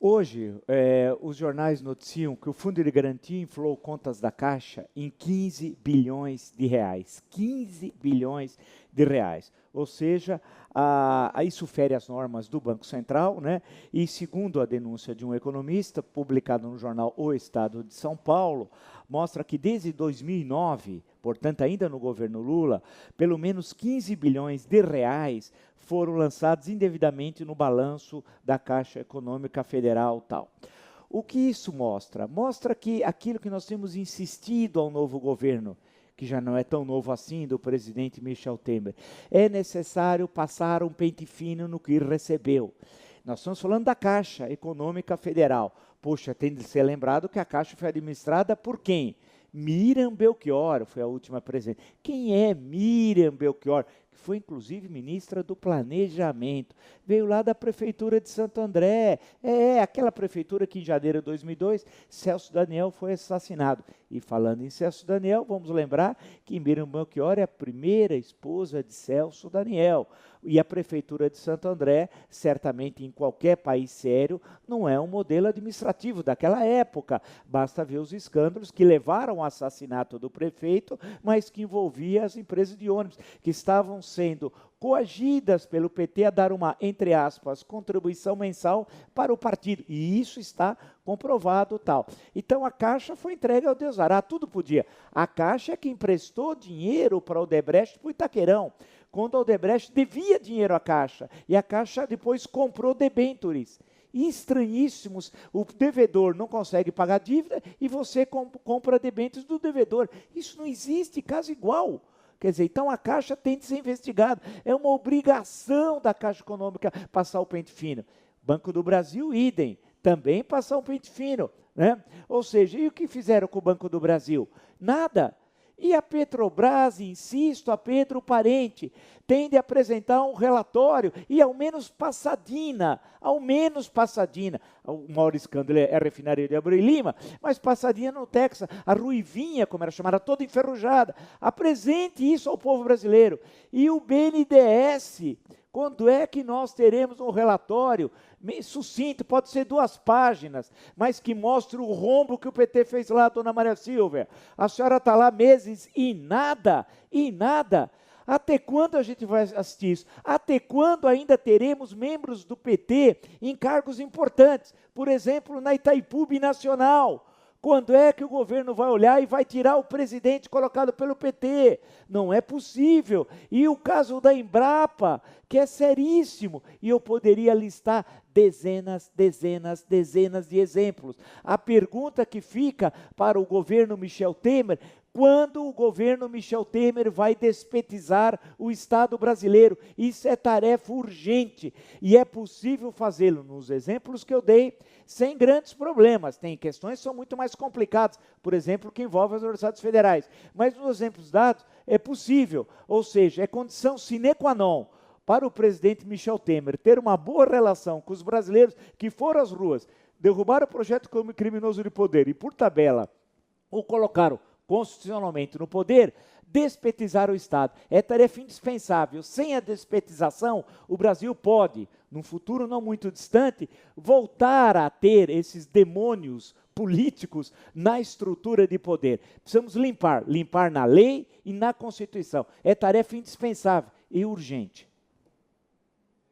Hoje, os jornais noticiam que o Fundo de Garantia inflou contas da Caixa em 15 bilhões de reais. 15 bilhões de reais. Ou seja, isso fere as normas do Banco Central, né? E segundo a denúncia de um economista, publicado no jornal O Estado de São Paulo, mostra que desde 2009, portanto ainda no governo Lula, pelo menos 15 bilhões de reais foram lançados indevidamente no balanço da Caixa Econômica Federal tal. O que isso mostra? Mostra que aquilo que nós temos insistido ao novo governo, que já não é tão novo assim, do presidente Michel Temer, é necessário passar um pente fino no que recebeu. Nós estamos falando da Caixa Econômica Federal. Poxa, tem de ser lembrado que a Caixa foi administrada por quem? Miriam Belchior foi a última presidente. Quem é Miriam Belchior? Que foi, inclusive, ministra do Planejamento. Veio lá da Prefeitura de Santo André. Aquela prefeitura que, em janeiro de 2002, Celso Daniel foi assassinado. E, falando em Celso Daniel, vamos lembrar que Miriam Belchior é a primeira esposa de Celso Daniel. E a Prefeitura de Santo André, certamente em qualquer país sério, não é um modelo administrativo daquela época. Basta ver os escândalos que levaram ao assassinato do prefeito, mas que envolvia as empresas de ônibus, que estavam sendo coagidas pelo PT a dar uma, entre aspas, contribuição mensal para o partido. E isso está comprovado tal. Então a Caixa foi entregue ao Deus dará, tudo podia. A Caixa é que emprestou dinheiro para o Odebrecht para o Itaquerão, quando a Odebrecht devia dinheiro à Caixa, e a Caixa depois comprou debêntures. Estranhíssimos, o devedor não consegue pagar dívida e você compra debêntures do devedor. Isso não existe, caso igual. Quer dizer, então a Caixa tem de ser investigada. É uma obrigação da Caixa Econômica passar o pente fino. Banco do Brasil, idem, também passar o pente fino, né? Ou seja, e o que fizeram com o Banco do Brasil? Nada. E a Petrobras, insisto, a Pedro Parente, tem de apresentar um relatório, e ao menos Passadina, o maior escândalo é a refinaria de Abreu e Lima, mas Passadina no Texas, a Ruivinha, como era chamada, toda enferrujada, apresente isso ao povo brasileiro. E o BNDES, quando é que nós teremos um relatório sucinto, pode ser 2 páginas, mas que mostre o rombo que o PT fez lá, dona Maria Silvia? A senhora está lá meses e nada. Até quando a gente vai assistir isso? Até quando ainda teremos membros do PT em cargos importantes? Por exemplo, na Itaipu Binacional. Quando é que o governo vai olhar e vai tirar o presidente colocado pelo PT? Não é possível. E o caso da Embrapa, que é seríssimo, e eu poderia listar dezenas de exemplos. A pergunta que fica para o governo Michel Temer: quando o governo Michel Temer vai despetizar o Estado brasileiro? Isso é tarefa urgente e é possível fazê-lo nos exemplos que eu dei sem grandes problemas. Tem questões que são muito mais complicadas, por exemplo, que envolvem as universidades federais. Mas nos exemplos dados é possível, ou seja, é condição sine qua non para o presidente Michel Temer ter uma boa relação com os brasileiros que foram às ruas, derrubaram o projeto criminoso de poder e, por tabela, o colocaram constitucionalmente no poder, despetizar o Estado. É tarefa indispensável. Sem a despetização, o Brasil pode, num futuro não muito distante, voltar a ter esses demônios políticos na estrutura de poder. Precisamos limpar na lei e na Constituição. É tarefa indispensável e urgente.